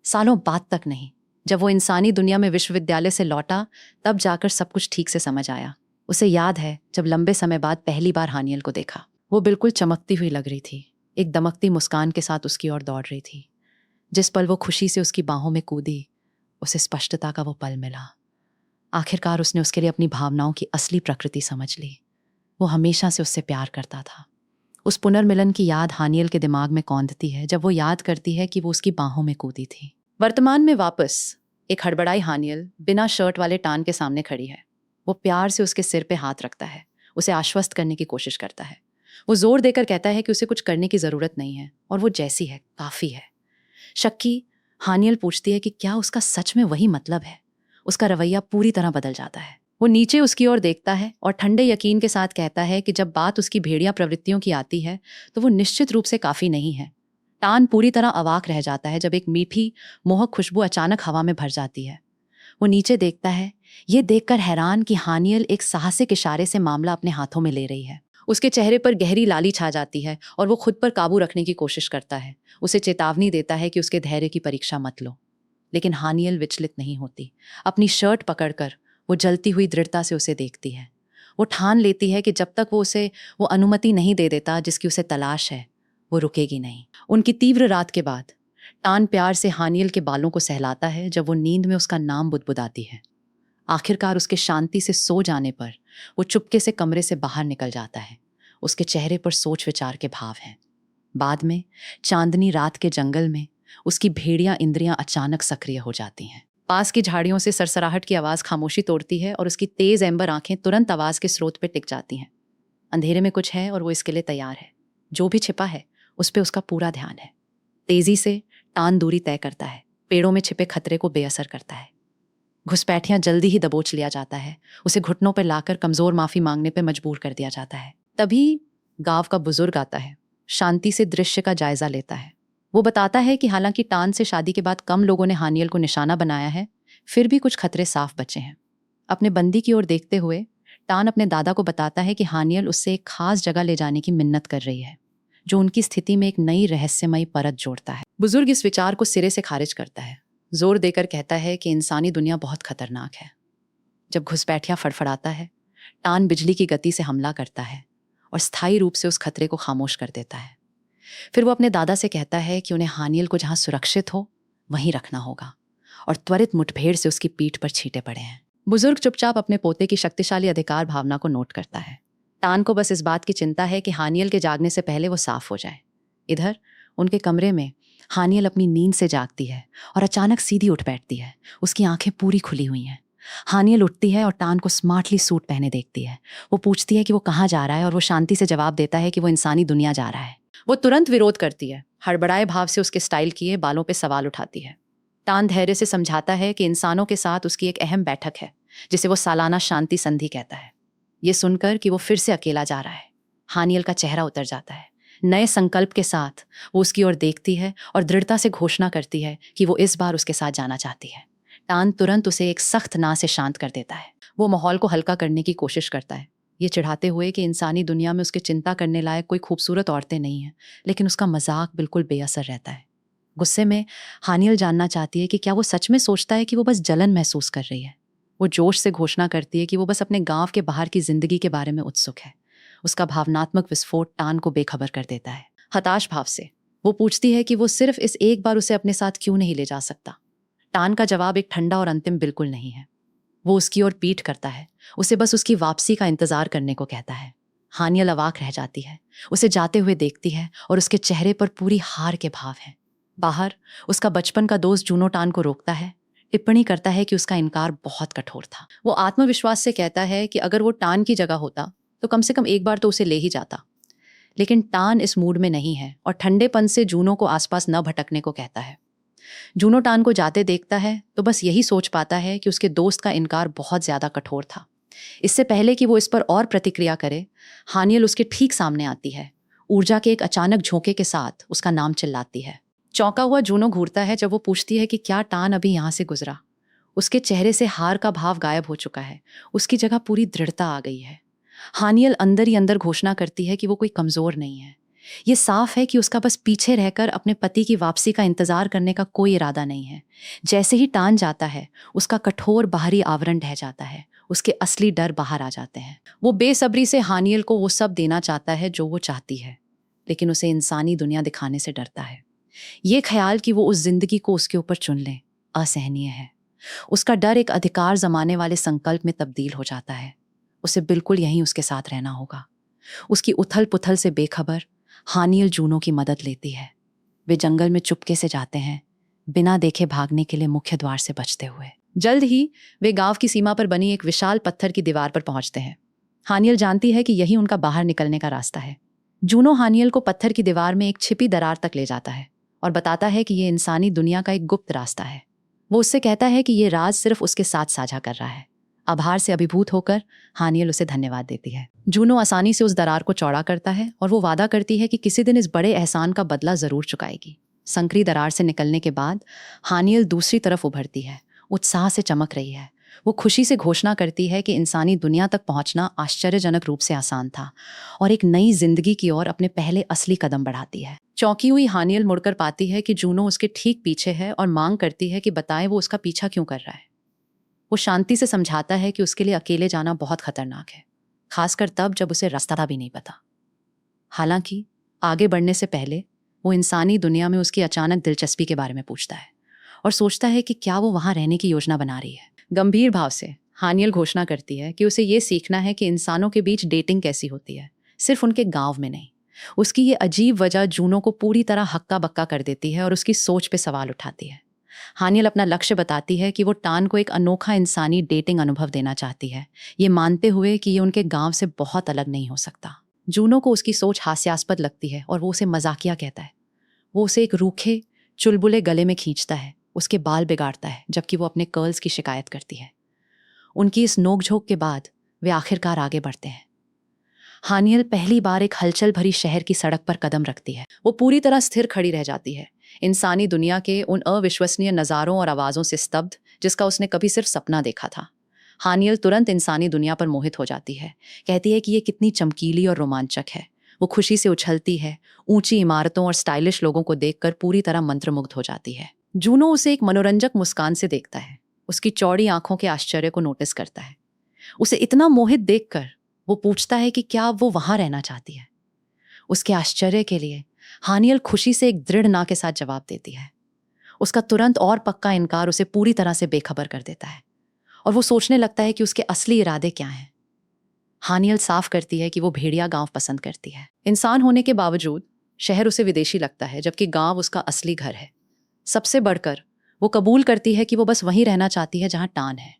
सालों बाद तक नहीं, जब वो इंसानी दुनिया में विश्वविद्यालय से लौटा तब जाकर सब कुछ ठीक से समझ आया। उसे याद है जब लंबे समय बाद पहली बार हानियल को देखा। वो बिल्कुल चमकती हुई लग रही थी, एक दमकती मुस्कान के साथ उसकी ओर दौड़ रही थी। जिस पल वो खुशी से उसकी बाहों में कूदी, उसे स्पष्टता का वो पल मिला। आखिरकार उसने उसके लिए अपनी भावनाओं की असली प्रकृति समझ ली। वो हमेशा से उससे प्यार करता था। उस पुनर्मिलन की याद हानियल के दिमाग में कौंधती है जब वो याद करती है कि वो उसकी बाहों में कूदी थी। वर्तमान में वापस एक हड़बड़ाई हानियल बिना शर्ट वाले टान के सामने खड़ी है। वो प्यार से उसके सिर पे हाथ रखता है, उसे आश्वस्त करने की कोशिश करता है। वो जोर देकर कहता है कि उसे कुछ करने की जरूरत नहीं है और वो जैसी है काफी है। शक्की हानियल पूछती है कि क्या उसका सच में वही मतलब है। उसका रवैया पूरी तरह बदल जाता है। वो नीचे उसकी ओर देखता है और ठंडे यकीन के साथ कहता है कि जब बात उसकी भेड़िया प्रवृत्तियों की आती है तो वो निश्चित रूप से काफी नहीं है। टान पूरी तरह अवाक रह जाता है जब एक मीठी मोहक खुशबू अचानक हवा में भर जाती है। वो नीचे देखता है, ये देखकर हैरान कि हानियल एक साहसिक इशारे से मामला अपने हाथों में ले रही है। उसके चेहरे पर गहरी लाली छा जाती है और वो खुद पर काबू रखने की कोशिश करता है। उसे चेतावनी देता है कि उसके धैर्य की परीक्षा मत लो, लेकिन हानियल विचलित नहीं होती। अपनी शर्ट पकड़कर वो जलती हुई दृढ़ता से उसे देखती है। वो ठान लेती है कि जब तक वो उसे वो अनुमति नहीं दे देता जिसकी उसे तलाश है, वो रुकेगी नहीं। उनकी तीव्र रात के बाद टान प्यार से हानियल के बालों को सहलाता है जब वो नींद में उसका नाम बुदबुदाती है। आखिरकार उसके शांति से सो जाने पर वो चुपके से कमरे से बाहर निकल जाता है। उसके चेहरे पर सोच विचार के भाव हैं। बाद में चांदनी रात के जंगल में उसकी भेड़िया इंद्रियां अचानक सक्रिय हो जाती हैं। पास की झाड़ियों से सरसराहट की आवाज खामोशी तोड़ती है और उसकी तेज एम्बर आंखें तुरंत आवाज के स्रोत पर टिक जाती हैं। अंधेरे में कुछ है और वो इसके लिए तैयार है। जो भी छिपा है उस पर उसका पूरा ध्यान है। तेजी से टान दूरी तय करता है, पेड़ों में छिपे खतरे को बेअसर करता है। घुसपैठियां जल्दी ही दबोच लिया जाता है। उसे घुटनों पर लाकर कमजोर माफी मांगने पर मजबूर कर दिया जाता है। तभी गांव का बुजुर्ग आता है, शांति से दृश्य का जायजा लेता है। वो बताता है कि हालांकि टान से शादी के बाद कम लोगों ने हानियल को निशाना बनाया है, फिर भी कुछ खतरे साफ बचे हैं। अपने बंदी की ओर देखते हुए टान अपने दादा को बताता है कि हानियल उससे एक खास जगह ले जाने की मिन्नत कर रही है, जो उनकी स्थिति में एक नई रहस्यमयी परत जोड़ता है। बुजुर्ग इस विचार को सिरे से खारिज करता है, जोर देकर कहता है कि इंसानी दुनिया बहुत खतरनाक है। जब घुसपैठिया फड़फड़ाता है, टान बिजली की गति से हमला करता है और स्थायी रूप से उस खतरे को खामोश कर देता है। फिर वो अपने दादा से कहता है कि उन्हें हानियल को जहां सुरक्षित हो वहीं रखना होगा और त्वरित मुठभेड़ से उसकी पीठ पर छींटे पड़े हैं। बुजुर्ग चुपचाप अपने पोते की शक्तिशाली अधिकार भावना को नोट करता है। टान को बस इस बात की चिंता है कि हानियल के जागने से पहले वो साफ हो जाए। इधर उनके कमरे में हानियल अपनी नींद से जागती है और अचानक सीधी उठ बैठती है। उसकी आंखें पूरी खुली हुई हैं। हानियल उठती है और टान को स्मार्टली सूट पहने देखती है। वो पूछती है कि वो कहाँ जा रहा है और वो शांति से जवाब देता है कि वो इंसानी दुनिया जा रहा है। वो तुरंत विरोध करती है, हड़बड़ाए भाव से उसके स्टाइल किए बालों पे सवाल उठाती है। टान धैर्य से समझाता है कि इंसानों के साथ उसकी एक अहम बैठक है, जिसे वो सालाना शांति संधि कहता है। ये सुनकर कि वो फिर से अकेला जा रहा है, हानियल का चेहरा उतर जाता है। नए संकल्प के साथ वो उसकी ओर देखती है और दृढ़ता से घोषणा करती है कि वो इस बार उसके साथ जाना चाहती है। टान तुरंत उसे एक सख्त ना से शांत कर देता है। वो माहौल को हल्का करने की कोशिश करता है, ये चिढ़ाते हुए कि इंसानी दुनिया में उसके चिंता करने लायक कोई खूबसूरत औरतें नहीं हैं, लेकिन उसका मजाक बिल्कुल बेअसर रहता है। गुस्से में हानियल जानना चाहती है कि क्या वो सच में सोचता है कि वो बस जलन महसूस कर रही है। वो जोश से घोषणा करती है कि वो बस अपने गांव के बाहर की जिंदगी के बारे में उत्सुक है। उसका भावनात्मक विस्फोट टान को बेखबर कर देता है। हताश भाव से वो पूछती है कि वो सिर्फ इस एक बार उसे अपने साथ क्यों नहीं ले जा सकता। टान का जवाब एक ठंडा और अंतिम बिल्कुल नहीं है। वो उसकी ओर पीठ करता है, उसे बस उसकी वापसी का इंतजार करने को कहता है। हानियल अवाक रह जाती है, उसे जाते हुए देखती है और उसके चेहरे पर पूरी हार के भाव हैं। बाहर उसका बचपन का दोस्त जूनो टान को रोकता है, टिप्पणी करता है कि उसका इनकार बहुत कठोर था। वो आत्मविश्वास से कहता है कि अगर वो टान की जगह होता तो कम से कम एक बार तो उसे ले ही जाता। लेकिन टान इस मूड में नहीं है और ठंडेपन से जूनो को आसपास न भटकने को कहता है। जूनो टान को जाते देखता है तो बस यही सोच पाता है कि उसके दोस्त का इनकार बहुत ज्यादा कठोर था। इससे पहले कि वो इस पर और प्रतिक्रिया करे, हानियल उसके ठीक सामने आती है। ऊर्जा के एक अचानक झोंके के साथ उसका नाम चिल्लाती है। चौंका हुआ जूनो घूरता है जब वो पूछती है कि क्या टान अभी यहाँ से गुजरा। उसके चेहरे से हार का भाव गायब हो चुका है, उसकी जगह पूरी दृढ़ता आ गई है। हानियल अंदर ही अंदर घोषणा करती है कि वो कोई कमजोर नहीं है। ये साफ है कि उसका बस पीछे रहकर अपने पति की वापसी का इंतजार करने का कोई इरादा नहीं है। जैसे ही टान जाता है, उसका कठोर बाहरी आवरण ढह जाता है, उसके असली डर बाहर आ जाते हैं। वो बेसब्री से हानियल को वो सब देना चाहता है जो वो चाहती है, लेकिन उसे इंसानी दुनिया दिखाने से डरता है। ये ख्याल कि वो उस जिंदगी को उसके ऊपर चुन ले असहनीय है। उसका डर एक अधिकार जमाने वाले संकल्प में तब्दील हो जाता है। उसे बिल्कुल यहीं उसके साथ रहना होगा। उसकी उथल पुथल से बेखबर हानियल जूनो की मदद लेती है। वे जंगल में चुपके से जाते हैं, बिना देखे भागने के लिए मुख्य द्वार से बचते हुए। जल्द ही वे गांव की सीमा पर बनी एक विशाल पत्थर की दीवार पर पहुंचते हैं। हानियल जानती है कि यही उनका बाहर निकलने का रास्ता है। जूनो हानियल को पत्थर की दीवार में एक छिपी दरार तक ले जाता है और बताता है कि ये इंसानी दुनिया का एक गुप्त रास्ता है। वो उससे कहता है कि ये राज सिर्फ उसके साथ साझा कर रहा है। आभार से अभिभूत होकर हानियल उसे धन्यवाद देती है। जूनो आसानी से उस दरार को चौड़ा करता है और वो वादा करती है कि किसी दिन इस बड़े एहसान का बदला जरूर चुकाएगी। संकरी दरार से निकलने के बाद हानियल दूसरी तरफ उभरती है, उत्साह से चमक रही है। वो खुशी से घोषणा करती है कि इंसानी दुनिया तक पहुंचना आश्चर्यजनक रूप से आसान था और एक नई जिंदगी की ओर अपने पहले असली कदम बढ़ाती है। चौंकी हुई हानियल मुड़कर पाती है कि जूनो उसके ठीक पीछे है और मांग करती है कि बताए वो उसका पीछा क्यों कर रहा है। वो शांति से समझाता है कि उसके लिए अकेले जाना बहुत खतरनाक है, खासकर तब जब उसे रास्ता भी नहीं पता। हालांकि आगे बढ़ने से पहले वो इंसानी दुनिया में उसकी अचानक दिलचस्पी के बारे में पूछता है और सोचता है कि क्या वो वहां रहने की योजना बना रही है। गंभीर भाव से हानियल घोषणा करती है कि उसे ये सीखना है कि इंसानों के बीच डेटिंग कैसी होती है, सिर्फ उनके गांव में नहीं। उसकी ये अजीब वजह जूनो को पूरी तरह हक्का बक्का कर देती है और उसकी सोच पे सवाल उठाती है। हानियल अपना लक्ष्य बताती है कि वो टान को एक अनोखा इंसानी डेटिंग अनुभव देना चाहती है, ये मानते हुए कि ये उनके गांव से बहुत अलग नहीं हो सकता। जूनो को उसकी सोच हास्यास्पद लगती है और वो उसे मजाकिया कहता है। वो उसे एक रूखे चुलबुले गले में खींचता है, उसके बाल बिगाड़ता है, जबकि वो अपने कर्ल्स की शिकायत करती है। उनकी इस नोकझोंक के बाद वे आखिरकार आगे बढ़ते हैं। हानियल पहली बार एक हलचल भरी शहर की सड़क पर कदम रखती है। वो पूरी तरह स्थिर खड़ी रह जाती है, इंसानी दुनिया के उन अविश्वसनीय नज़ारों और आवाज़ों से स्तब्ध जिसका उसने कभी सिर्फ सपना देखा था। हानियल तुरंत इंसानी दुनिया पर मोहित हो जाती है, कहती है कि ये कितनी चमकीली और रोमांचक है। वो खुशी से उछलती है, ऊंची इमारतों और स्टाइलिश लोगों को देखकर पूरी तरह मंत्रमुग्ध हो जाती है। जूनो उसे एक मनोरंजक मुस्कान से देखता है, उसकी चौड़ी आंखों के आश्चर्य को नोटिस करता है। उसे इतना मोहित देखकर वो पूछता है कि क्या वो वहां रहना चाहती है। उसके आश्चर्य के लिए हानियल खुशी से एक दृढ़ ना के साथ जवाब देती है। उसका तुरंत और पक्का इनकार उसे पूरी तरह से बेखबर कर देता है और वो सोचने लगता है कि उसके असली इरादे क्या हैं। हानियल साफ करती है कि वो भेड़िया गांव पसंद करती है। इंसान होने के बावजूद शहर उसे विदेशी लगता है, जबकि गांव उसका असली घर है। सबसे बढ़कर वो कबूल करती है कि वो बस वहीं रहना चाहती है जहां टान है।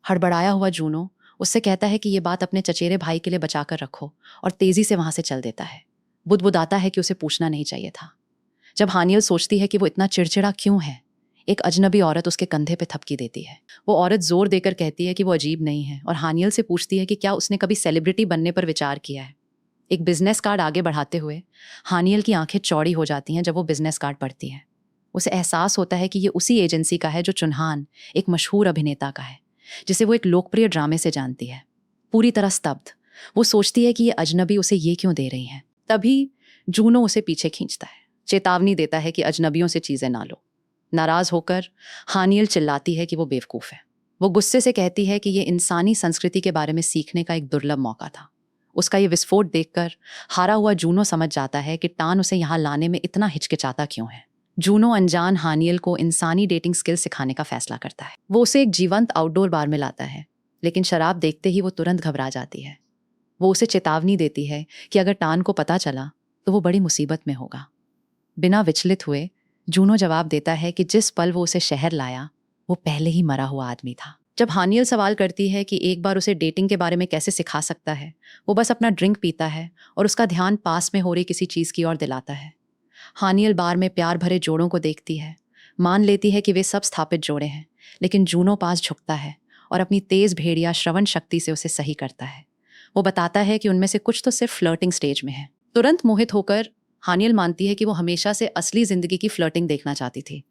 हड़बड़ाया हुआ जूनो उससे कहता है कि ये बात अपने चचेरे भाई के लिए बचाकर रखो और तेजी से वहां से चल देता है। बुदबुदाता है कि उसे पूछना नहीं चाहिए था। जब हानियल सोचती है कि वो इतना चिड़चिड़ा क्यों है, एक अजनबी औरत उसके कंधे पे थपकी देती है। वो औरत जोर देकर कहती है कि वो अजीब नहीं है और हानियल से पूछती है कि क्या उसने कभी सेलिब्रिटी बनने पर विचार किया है। एक बिजनेस कार्ड आगे बढ़ाते हुए हानियल की आंखें चौड़ी हो जाती हैं जब वो बिजनेस कार्ड पढ़ती है। उसे एहसास होता है कि ये उसी एजेंसी का है जो चुन्हान, एक मशहूर अभिनेता का है, जिसे वो एक लोकप्रिय ड्रामे से जानती है। पूरी तरह स्तब्ध वो सोचती है कि ये अजनबी उसे ये क्यों दे रही हैं। तभी जूनो उसे पीछे खींचता है, चेतावनी देता है कि अजनबियों से चीजें ना लो। नाराज होकर हानियल चिल्लाती है कि वो बेवकूफ़ है। वो गुस्से से कहती है कि ये इंसानी संस्कृति के बारे में सीखने का एक दुर्लभ मौका था। उसका ये विस्फोट देखकर हारा हुआ जूनो समझ जाता है कि टान उसे यहाँ लाने में इतना हिचकिचाता क्यों है। जूनो अनजान हानियल को इंसानी डेटिंग स्किल सिखाने का फैसला करता है। वो उसे एक जीवंत आउटडोर बार में लाता है, लेकिन शराब देखते ही वो तुरंत घबरा जाती है। वो उसे चेतावनी देती है कि अगर टान को पता चला तो वो बड़ी मुसीबत में होगा। बिना विचलित हुए जूनो जवाब देता है कि जिस पल वो उसे शहर लाया वो पहले ही मरा हुआ आदमी था। जब हानियल सवाल करती है कि एक बार उसे डेटिंग के बारे में कैसे सिखा सकता है, वो बस अपना ड्रिंक पीता है और उसका ध्यान पास में हो रही किसी चीज़ की ओर दिलाता है। हानियल बार में प्यार भरे जोड़ों को देखती है, मान लेती है कि वे सब स्थापित जोड़े हैं, लेकिन जूनो पास झुकता है और अपनी तेज भेड़िया श्रवण शक्ति से उसे सही करता है। वो बताता है कि उनमें से कुछ तो सिर्फ फ्लर्टिंग स्टेज में है। तुरंत मोहित होकर हानियल मानती है कि वो हमेशा से असली जिंदगी की फ्लर्टिंग देखना चाहती थी।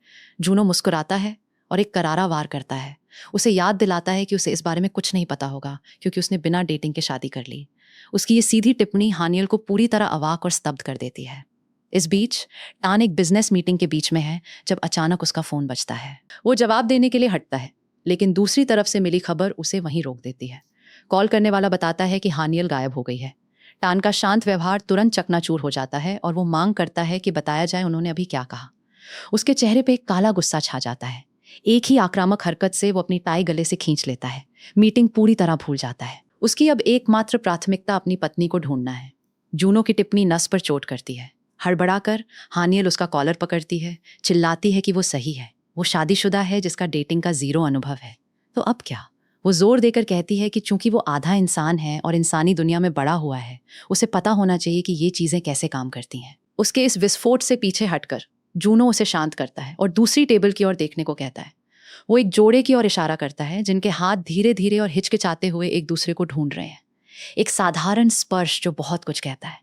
जूनो मुस्कुराता है और एक करारा वार करता है। उसे याद दिलाता है कि उसे इस बारे में कुछ नहीं पता होगा, क्योंकि उसने बिना डेटिंग के शादी कर ली। उसकी ये सीधी टिप्पणी हानियल को पूरी तरह अवाक और स्तब्ध कर देती है। इस बीच टान एक बिजनेस मीटिंग के बीच में है जब अचानक उसका फोन बजता है। वो जवाब देने के लिए हटता है, लेकिन दूसरी तरफ से मिली खबर उसे वहीं रोक देती है। कॉल करने वाला बताता है कि हानियल गायब हो गई है। टान का शांत व्यवहार तुरंत चकनाचूर हो जाता है और वो मांग करता है कि बताया जाए उन्होंने अभी क्या कहा। उसके चेहरे पे एक काला गुस्सा छा जाता है। एक ही आक्रामक हरकत से वो अपनी टाई गले से खींच लेता है। मीटिंग पूरी तरह भूल जाता है। उसकी अब एकमात्र प्राथमिकता अपनी पत्नी को ढूंढना है। जूनो की टिप्पणी नस पर चोट करती है। हड़बड़ाकर हानियल उसका कॉलर पकड़ती है, चिल्लाती है कि वो सही है, वो शादीशुदा है जिसका डेटिंग का जीरो अनुभव है। तो अब क्या? वो जोर देकर कहती है कि चूंकि वो आधा इंसान है और इंसानी दुनिया में बड़ा हुआ है, उसे पता होना चाहिए कि ये चीजें कैसे काम करती हैं। उसके इस विस्फोट से पीछे हटकर जूनो उसे शांत करता है और दूसरी टेबल की ओर देखने को कहता है। वो एक जोड़े की ओर इशारा करता है जिनके हाथ धीरे धीरे और हिचकिचाते हुए एक दूसरे को ढूंढ रहे हैं। एक साधारण स्पर्श जो बहुत कुछ कहता है।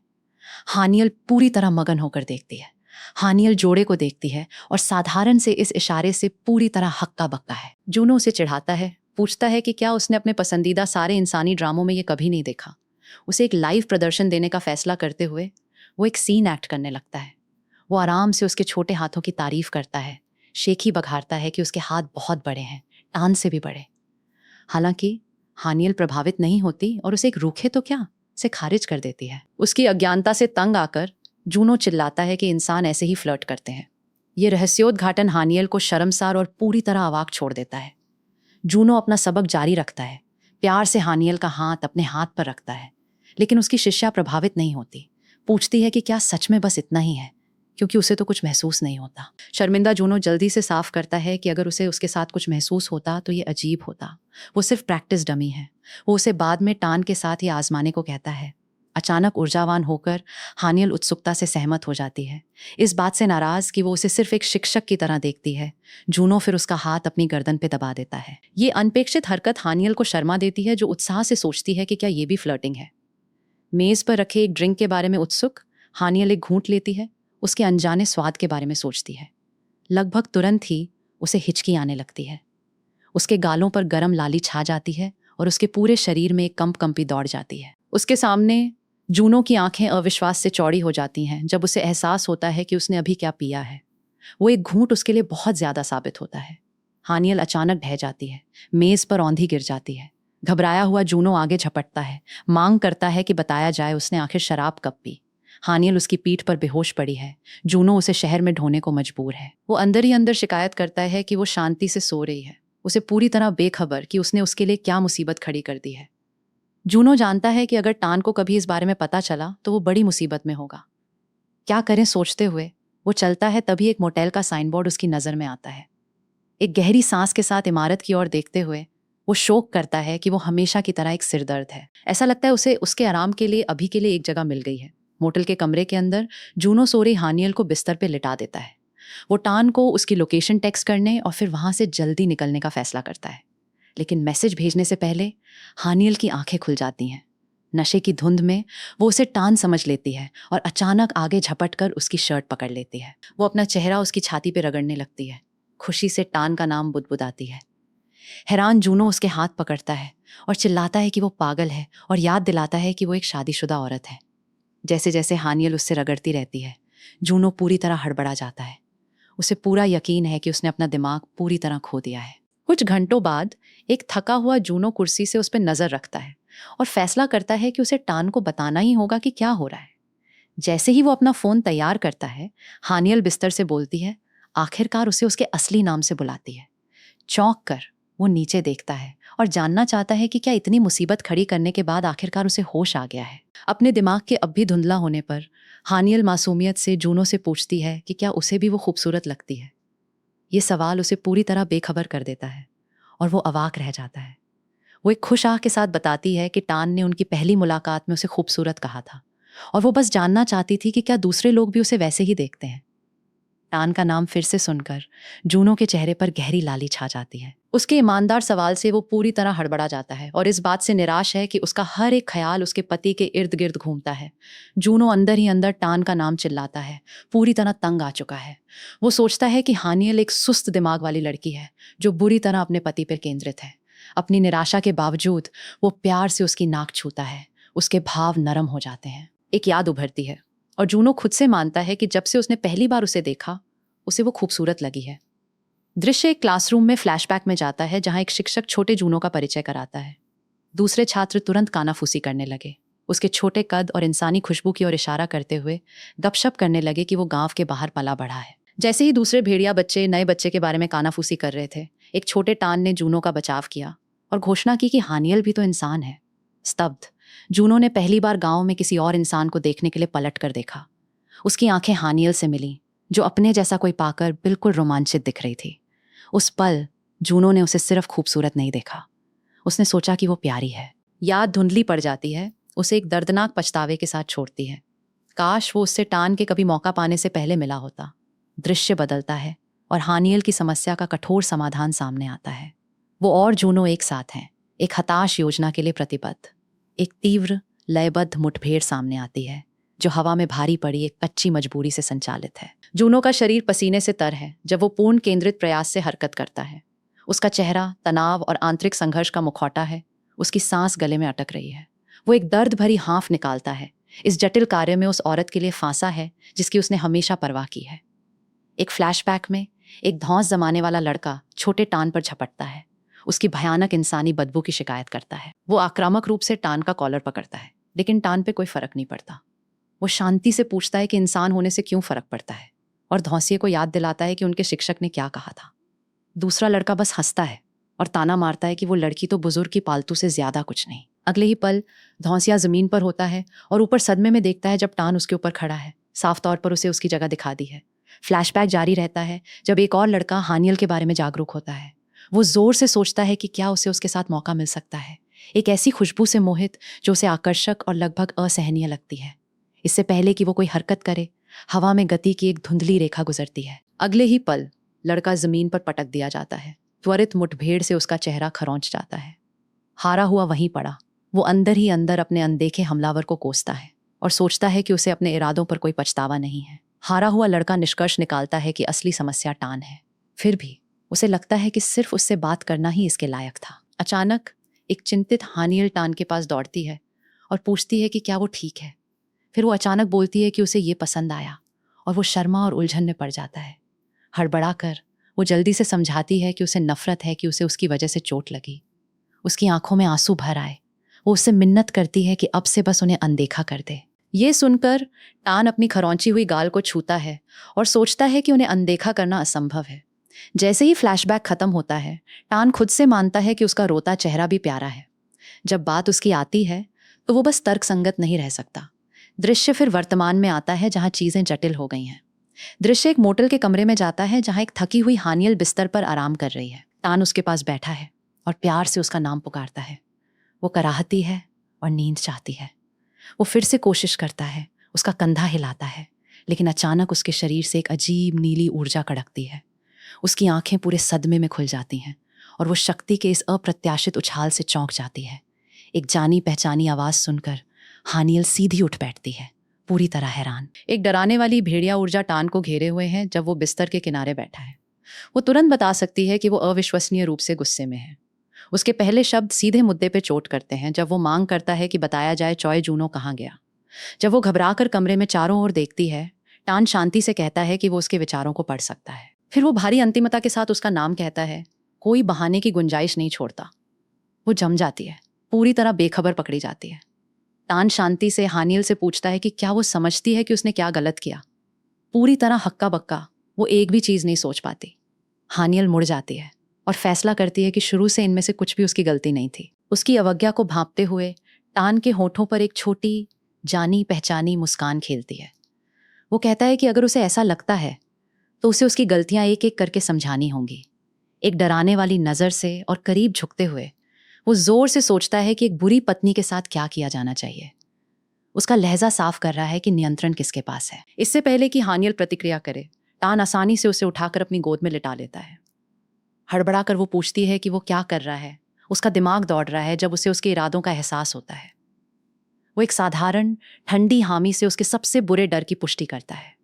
हानियल पूरी तरह मगन होकर देखती है। हानियल जोड़े को देखती है और साधारण से इस इशारे से पूरी तरह हक्का बक्का है। जूनो उसे चिढ़ाता है, पूछता है कि क्या उसने अपने पसंदीदा सारे इंसानी ड्रामों में ये कभी नहीं देखा। उसे एक लाइव प्रदर्शन देने का फैसला करते हुए वो एक सीन एक्ट करने लगता है। वो आराम से उसके छोटे हाथों की तारीफ करता है, शेखी बघारता है कि उसके हाथ बहुत बड़े हैं, टान से भी बड़े। हालांकि हानियल प्रभावित नहीं होती और उसे एक रूखे तो क्या से खारिज कर देती है। उसकी अज्ञानता से तंग आकर जूनो चिल्लाता है कि इंसान ऐसे ही फ्लर्ट करते हैं। ये रहस्योद्घाटन हानियल को शर्मसार और पूरी तरह अवाक छोड़ देता है। जूनो अपना सबक जारी रखता है, प्यार से हानियल का हाथ अपने हाथ पर रखता है, लेकिन उसकी शिष्या प्रभावित नहीं होती। पूछती है कि क्या सच में बस इतना ही है, क्योंकि उसे तो कुछ महसूस नहीं होता। शर्मिंदा जूनो जल्दी से साफ करता है कि अगर उसे उसके साथ कुछ महसूस होता तो ये अजीब होता। वो सिर्फ प्रैक्टिस डमी है। वो उसे बाद में टान के साथ ही आजमाने को कहता है। अचानक ऊर्जावान होकर हानियल उत्सुकता से सहमत हो जाती है, इस बात से नाराज कि वो उसे सिर्फ एक शिक्षक की तरह देखती है। जूनो फिर उसका हाथ अपनी गर्दन पे दबा देता है। ये अनपेक्षित हरकत हानियल को शर्मा देती है, जो उत्साह से सोचती है कि क्या ये भी फ्लर्टिंग है। मेज पर रखे एक ड्रिंक के बारे में उत्सुक हानियल एक घूंट लेती है, उसके अनजाने स्वाद के बारे में सोचती है। लगभग तुरंत ही उसे हिचकी आने लगती है। उसके गालों पर गर्म लाली छा जाती है और उसके पूरे शरीर में एक कंपी दौड़ जाती है। उसके सामने जूनो की आंखें अविश्वास से चौड़ी हो जाती हैं जब उसे एहसास होता है कि उसने अभी क्या पिया है। वो एक घूंट उसके लिए बहुत ज्यादा साबित होता है। हानियल अचानक ढह जाती है, मेज पर औंधी गिर जाती है। घबराया हुआ जूनो आगे झपटता है, मांग करता है कि बताया जाए उसने आखिर शराब कब पी। हानियल उसकी पीठ पर बेहोश पड़ी है। जूनो उसे शहर में ढोने को मजबूर है। वो अंदर ही अंदर शिकायत करता है कि वो शांति से सो रही है, उसे पूरी तरह बेखबर कि उसने उसके लिए क्या मुसीबत खड़ी कर दी है। जूनो जानता है कि अगर टान को कभी इस बारे में पता चला तो वो बड़ी मुसीबत में होगा। क्या करें सोचते हुए वो चलता है, तभी एक मोटेल का साइन बोर्ड उसकी नज़र में आता है। एक गहरी सांस के साथ इमारत की ओर देखते हुए वो शोक करता है कि वो हमेशा की तरह एक सिरदर्द है। ऐसा लगता है उसे उसके आराम के लिए अभी के लिए एक जगह मिल गई है। मोटेल के कमरे के अंदर जूनो सो रही हानियल को बिस्तर पे लिटा देता है। वो टान को उसकी लोकेशन टेक्स्ट करने और फिर वहां से जल्दी निकलने का फैसला करता है, लेकिन मैसेज भेजने से पहले हानियल की आंखें खुल जाती हैं। नशे की धुंध में वो उसे टान समझ लेती है और अचानक आगे झपटकर उसकी शर्ट पकड़ लेती है। वो अपना चेहरा उसकी छाती पे रगड़ने लगती है। खुशी से टान का नाम बुदबुदाती है। हैरान जूनो उसके हाथ पकड़ता है और चिल्लाता है कि वो पागल है और याद दिलाता है कि वो एक शादीशुदा औरत है। जैसे जैसे हानियल उससे रगड़ती रहती है, जूनो पूरी तरह हड़बड़ा जाता है। उसे पूरा यकीन है कि उसने अपना दिमाग पूरी तरह खो दिया है। कुछ घंटों बाद एक थका हुआ जूनो कुर्सी से उस पर नजर रखता है और फैसला करता है कि उसे टान को बताना ही होगा कि क्या हो रहा है। जैसे ही वो अपना फोन तैयार करता है, हानियल बिस्तर से बोलती है, आखिरकार उसे उसके असली नाम से बुलाती है। चौंक कर वो नीचे देखता है और जानना चाहता है कि क्या इतनी मुसीबत खड़ी करने के बाद आखिरकार उसे होश आ गया है। अपने दिमाग के अब भी धुंधला होने पर हानियल मासूमियत से जूनो से पूछती है कि क्या उसे भी वो खूबसूरत लगती है। ये सवाल उसे पूरी तरह बेखबर कर देता है और वो अवाक रह जाता है। वो एक खुश आह के साथ बताती है कि टान ने उनकी पहली मुलाकात में उसे खूबसूरत कहा था और वो बस जानना चाहती थी कि क्या दूसरे लोग भी उसे वैसे ही देखते हैं। टान का नाम फिर से सुनकर जूनो के चेहरे पर गहरी लाली छा जाती है। उसके ईमानदार सवाल से वो पूरी तरह हड़बड़ा जाता है और इस बात से निराश है कि उसका हर एक ख्याल उसके पति के इर्द गिर्द घूमता है। जूनो अंदर ही अंदर टान का नाम चिल्लाता है, पूरी तरह तंग आ चुका है। वो सोचता है कि हानियल एक सुस्त दिमाग वाली लड़की है जो बुरी तरह अपने पति पर केंद्रित है। अपनी निराशा के बावजूद वो प्यार से उसकी नाक छूता है। उसके भाव नरम हो जाते हैं। एक याद उभरती है और जूनो खुद से मानता है कि जब से उसने पहली बार उसे देखा, उसे वो खूबसूरत लगी है। दृश्य एक क्लासरूम में फ्लैशबैक में जाता है जहां एक शिक्षक छोटे जूनो का परिचय कराता है। दूसरे छात्र तुरंत कानाफूसी करने लगे। उसके छोटे कद और इंसानी खुशबू की ओर इशारा करते हुए गपशप करने लगे कि वो गांव के बाहर पला बढ़ा है। जैसे ही दूसरे भेड़िया बच्चे नए बच्चे के बारे में कानाफूसी कर रहे थे, एक छोटे टान ने जूनो का बचाव किया और घोषणा की कि हानियल भी तो इंसान है। स्तब्ध जूनो ने पहली बार गांव में किसी और इंसान को देखने के लिए पलट कर देखा। उसकी आंखें हानियल से मिली, जो अपने जैसा कोई पाकर बिल्कुल रोमांचित दिख रही थी। उस पल जूनो ने उसे सिर्फ खूबसूरत नहीं देखा, उसने सोचा कि वो प्यारी है। याद धुंधली पड़ जाती है, उसे एक दर्दनाक पछतावे के साथ छोड़ती है। काश वो उससे टान के कभी मौका पाने से पहले मिला होता। दृश्य बदलता है और हानियल की समस्या का कठोर समाधान सामने आता है। वो और जूनो एक साथ हैं, एक हताश योजना के लिए प्रतिबद्ध। एक तीव्र लयबद्ध मुठभेड़ सामने आती है जो हवा में भारी पड़ी एक कच्ची मजबूरी से संचालित है। जूनो का शरीर पसीने से तर है जब वो पूर्ण केंद्रित प्रयास से हरकत करता है। उसका चेहरा तनाव और आंतरिक संघर्ष का मुखौटा है। उसकी सांस गले में अटक रही है। वो एक दर्द भरी हाँफ निकालता है। इस जटिल कार्य में उस औरत के लिए फांसा है जिसकी उसने हमेशा परवाह की है। एक फ्लैशबैक में एक धौंस जमाने वाला लड़का छोटे टान पर झपटता है। उसकी भयानक इंसानी बदबू की शिकायत करता है। वो आक्रामक रूप से टान का कॉलर पकड़ता है, लेकिन टान पे कोई फर्क नहीं पड़ता। वो शांति से पूछता है कि इंसान होने से क्यों फर्क पड़ता है, और धौंसिए को याद दिलाता है कि उनके शिक्षक ने क्या कहा था। दूसरा लड़का बस हंसता है और ताना मारता है कि वो लड़की तो बुजुर्ग की पालतू से ज्यादा कुछ नहीं। अगले ही पल धौंसिया जमीन पर होता है और ऊपर सदमे में देखता है जब टान उसके ऊपर खड़ा है। साफ तौर पर उसे उसकी जगह दिखा दी है। फ्लैशबैक जारी रहता है जब एक और लड़का हानियल के बारे में जागरूक होता है। वो जोर से सोचता है कि क्या उसे उसके साथ मौका मिल सकता है, एक ऐसी खुशबू से मोहित जो उसे आकर्षक और लगभग असहनीय लगती है। इससे पहले कि वो कोई हरकत करे, हवा में गति की एक धुंधली रेखा गुजरती है। अगले ही पल लड़का जमीन पर पटक दिया जाता है। त्वरित मुठभेड़ से उसका चेहरा खरौंच जाता है। हारा हुआ वहीं पड़ा। वो अंदर ही अंदर अपने अनदेखे हमलावर को कोसता है और सोचता है कि उसे अपने इरादों पर कोई पछतावा नहीं है। हारा हुआ लड़का निष्कर्ष निकालता है कि असली समस्या टान है। फिर भी उसे लगता है कि सिर्फ उससे बात करना ही इसके लायक था। अचानक एक चिंतित हानियल टान के पास दौड़ती है और पूछती है कि क्या वो ठीक है। फिर वो अचानक बोलती है कि उसे ये पसंद आया और वो शर्मा और उलझन में पड़ जाता है। हड़बड़ा कर वो जल्दी से समझाती है कि उसे नफरत है कि उसे उसकी वजह से चोट लगी। उसकी आंखों में आंसू भर आए। वो उससे मिन्नत करती है कि अब से बस उन्हें अनदेखा कर दे। ये सुनकर टान अपनी खरौंची हुई गाल को छूता है और सोचता है कि उन्हें अनदेखा करना असंभव है। जैसे ही फ्लैशबैक खत्म होता है, टान खुद से मानता है कि उसका रोता चेहरा भी प्यारा है। जब बात उसकी आती है तो वो बस तर्कसंगत नहीं रह सकता। दृश्य फिर वर्तमान में आता है जहां चीजें जटिल हो गई हैं। दृश्य एक मोटल के कमरे में जाता है जहां एक थकी हुई हानियल बिस्तर पर आराम कर रही है। टान उसके पास बैठा है और प्यार से उसका नाम पुकारता है। वो कराहती है और नींद चाहती है। वो फिर से कोशिश करता है, उसका कंधा हिलाता है, लेकिन अचानक उसके शरीर से एक अजीब नीली ऊर्जा कड़कती है। उसकी आंखें पूरे सदमे में खुल जाती हैं और वो शक्ति के इस अप्रत्याशित उछाल से चौंक जाती है। एक जानी पहचानी आवाज सुनकर हानियल सीधी उठ बैठती है, पूरी तरह हैरान। एक डराने वाली भेड़िया ऊर्जा टान को घेरे हुए है जब वो बिस्तर के किनारे बैठा है। वो तुरंत बता सकती है कि वो अविश्वसनीय रूप से गुस्से में है। उसके पहले शब्द सीधे मुद्दे पे चोट करते हैं जब वो मांग करता है कि बताया जाए चॉय जूनो कहाँ गया। जब वो घबराकर कमरे में चारों ओर देखती है, टान शांति से कहता है कि वो उसके विचारों को पढ़ सकता है। फिर वो भारी अंतिमता के साथ उसका नाम कहता है, कोई बहाने की गुंजाइश नहीं छोड़ता। वो जम जाती है, पूरी तरह बेखबर पकड़ी जाती है। टान शांति से हानियल से पूछता है कि क्या वो समझती है कि उसने क्या गलत किया। पूरी तरह हक्का बक्का, वो एक भी चीज़ नहीं सोच पाती। हानियल मुड़ जाती है और फैसला करती है कि शुरू से इनमें से कुछ भी उसकी गलती नहीं थी। उसकी अवज्ञा को भांपते हुए टान के होठों पर एक छोटी जानी पहचानी मुस्कान खेलती है। वो कहता है कि अगर उसे ऐसा लगता है तो उसे उसकी गलतियां एक एक करके समझानी होंगी। एक डराने वाली नज़र से और करीब झुकते हुए वो जोर से सोचता है कि एक बुरी पत्नी के साथ क्या किया जाना चाहिए। उसका लहजा साफ कर रहा है कि नियंत्रण किसके पास है। इससे पहले कि हानियल प्रतिक्रिया करे, टान आसानी से उसे उठाकर अपनी गोद में लिटा लेता है। हड़बड़ा कर वो पूछती है कि वो क्या कर रहा है। उसका दिमाग दौड़ रहा है जब उसे उसके इरादों का एहसास होता है। वो एक साधारण ठंडी हामी से उसके सबसे बुरे डर की पुष्टि करता है।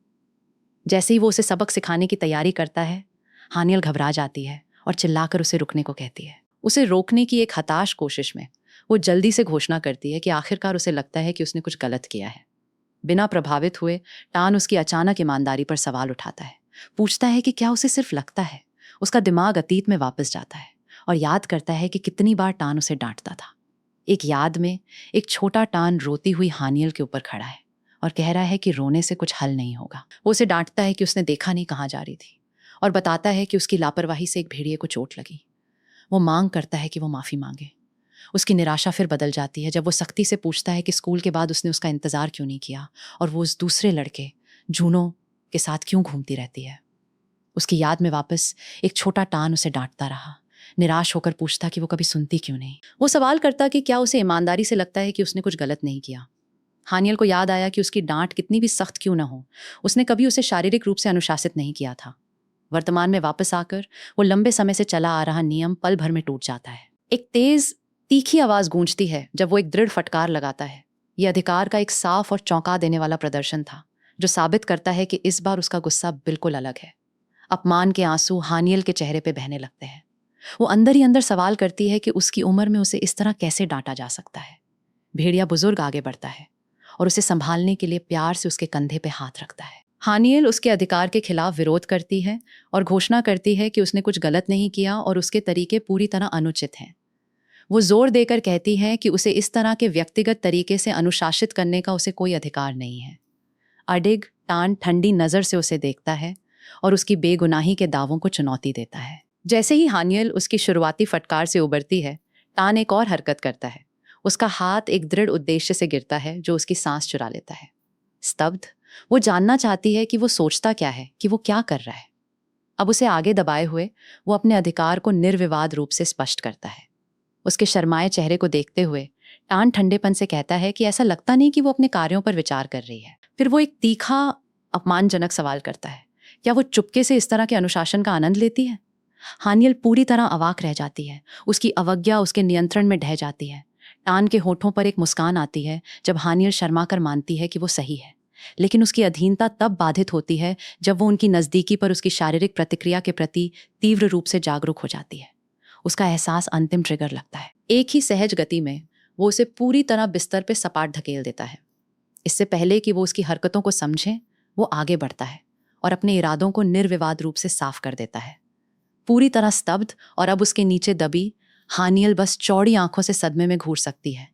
जैसे ही वो उसे सबक सिखाने की तैयारी करता है, हानियल घबरा जाती है और चिल्लाकर उसे रुकने को कहती है। उसे रोकने की एक हताश कोशिश में वो जल्दी से घोषणा करती है कि आखिरकार उसे लगता है कि उसने कुछ गलत किया है। बिना प्रभावित हुए टान उसकी अचानक ईमानदारी पर सवाल उठाता है। पूछता है कि क्या उसे सिर्फ लगता है। उसका दिमाग अतीत में वापस जाता है और याद करता है कि कितनी बार टान उसे डांटता था। एक याद में एक छोटा टान रोती हुई हानियल के ऊपर खड़ा है और कह रहा है कि रोने से कुछ हल नहीं होगा। वो उसे डांटता है कि उसने देखा नहीं कहाँ जा रही थी और बताता है कि उसकी लापरवाही से एक भेड़िए को चोट लगी। वो मांग करता है कि वो माफ़ी मांगे। उसकी निराशा फिर बदल जाती है जब वो सख्ती से पूछता है कि स्कूल के बाद उसने उसका इंतज़ार क्यों नहीं किया और वो उस दूसरे लड़के जूनो के साथ क्यों घूमती रहती है। उसकी याद में वापस एक छोटा टान उसे डांटता रहा, निराश होकर पूछता कि वो कभी सुनती क्यों नहीं। वो सवाल करता कि क्या उसे ईमानदारी से लगता है कि उसने कुछ गलत नहीं किया। हानियल को याद आया कि उसकी डांट कितनी भी सख्त क्यों न हो, उसने कभी उसे शारीरिक रूप से अनुशासित नहीं किया था। वर्तमान में वापस आकर वो लंबे समय से चला आ रहा नियम पल भर में टूट जाता है। एक तेज तीखी आवाज गूंजती है जब वो एक दृढ़ फटकार लगाता है। यह अधिकार का एक साफ और चौंका देने वाला प्रदर्शन था, जो साबित करता है कि इस बार उसका गुस्सा बिल्कुल अलग है। अपमान के आंसू हानियल के चेहरे पे बहने लगते हैं। वो अंदर ही अंदर सवाल करती है कि उसकी उम्र में उसे इस तरह कैसे डांटा जा सकता है। भेड़िया बुजुर्ग आगे बढ़ता है और उसे संभालने के लिए प्यार से उसके कंधे पे हाथ रखता है। हानियल उसके अधिकार के खिलाफ विरोध करती है और घोषणा करती है कि उसने कुछ गलत नहीं किया और उसके तरीके पूरी तरह अनुचित हैं। वो जोर देकर कहती है कि उसे इस तरह के व्यक्तिगत तरीके से अनुशासित करने का उसे कोई अधिकार नहीं है। अडिग टान ठंडी नज़र से उसे देखता है और उसकी बेगुनाही के दावों को चुनौती देता है। जैसे ही हानियल उसकी शुरुआती फटकार से उबरती है, टान एक और हरकत करता है। उसका हाथ एक दृढ़ उद्देश्य से गिरता है जो उसकी सांस चुरा लेता है। स्तब्ध, वो जानना चाहती है कि वो सोचता क्या है, कि वो क्या कर रहा है। अब उसे आगे दबाए हुए वो अपने अधिकार को निर्विवाद रूप से स्पष्ट करता है। उसके शर्माए चेहरे को देखते हुए टान ठंडेपन से कहता है कि ऐसा लगता नहीं कि वो अपने कार्यों पर विचार कर रही है। फिर वो एक तीखा अपमानजनक सवाल करता है, क्या वो चुपके से इस तरह के अनुशासन का आनंद लेती है? हानियल पूरी तरह अवाक रह जाती है। उसकी अवज्ञा उसके नियंत्रण में ढह जाती है। टान के होठों पर एक मुस्कान आती है जब हानियल शर्मा कर मानती है कि वो सही है, लेकिन उसकी अधीनता तब बाधित होती है जब वो उनकी नज़दीकी पर उसकी शारीरिक प्रतिक्रिया के प्रति तीव्र रूप से जागरूक हो जाती है। उसका एहसास अंतिम ट्रिगर लगता है। एक ही सहज गति में वो उसे पूरी तरह बिस्तर पे सपाट धकेल देता है। इससे पहले कि वो उसकी हरकतों को समझे, वो आगे बढ़ता है और अपने इरादों को निर्विवाद रूप से साफ कर देता है। पूरी तरह स्तब्ध और अब उसके नीचे दबी हानियल बस चौड़ी आंखों से सदमे में घूर सकती है।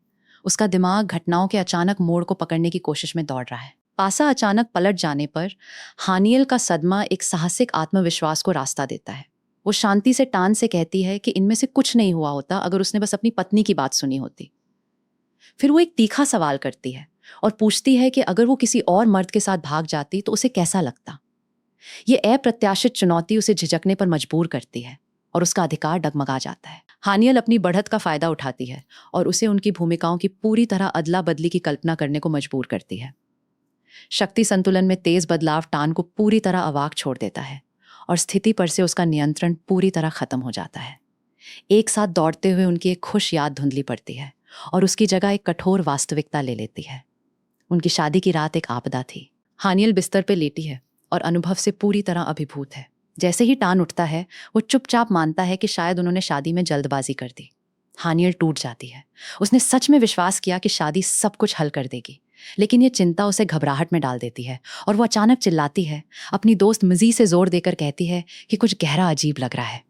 उसका दिमाग घटनाओं के अचानक मोड़ को पकड़ने की कोशिश में दौड़ रहा है। पासा अचानक पलट जाने पर हानियल का सदमा एक साहसिक आत्मविश्वास को रास्ता देता है। वो शांति से टान से कहती है कि इनमें से कुछ नहीं हुआ होता अगर उसने बस अपनी पत्नी की बात सुनी होती। फिर वो एक तीखा सवाल करती है और पूछती है कि अगर वो किसी और मर्द के साथ भाग जाती तो उसे कैसा लगता। ये अप्रत्याशित चुनौती उसे झिझकने पर मजबूर करती है और उसका अधिकार डगमगा जाता है। हानियल अपनी बढ़त का फायदा उठाती है और उसे उनकी भूमिकाओं की पूरी तरह अदला बदली की कल्पना करने को मजबूर करती है। शक्ति संतुलन में तेज बदलाव टान को पूरी तरह अवाक छोड़ देता है और स्थिति पर से उसका नियंत्रण पूरी तरह खत्म हो जाता है। एक साथ दौड़ते हुए उनकी एक खुश याद धुंधली पड़ती है और उसकी जगह एक कठोर वास्तविकता ले लेती है। उनकी शादी की रात एक आपदा थी। हानियल बिस्तर पे लेटी है और अनुभव से पूरी तरह अभिभूत है। जैसे ही टान उठता है, वो चुपचाप मानता है कि शायद उन्होंने शादी में जल्दबाजी कर दी। हानियल टूट जाती है। उसने सच में विश्वास किया कि शादी सब कुछ हल कर देगी, लेकिन ये चिंता उसे घबराहट में डाल देती है और वो अचानक चिल्लाती है। अपनी दोस्त मिजी से जोर देकर कहती है कि कुछ गहरा अजीब लग रहा है।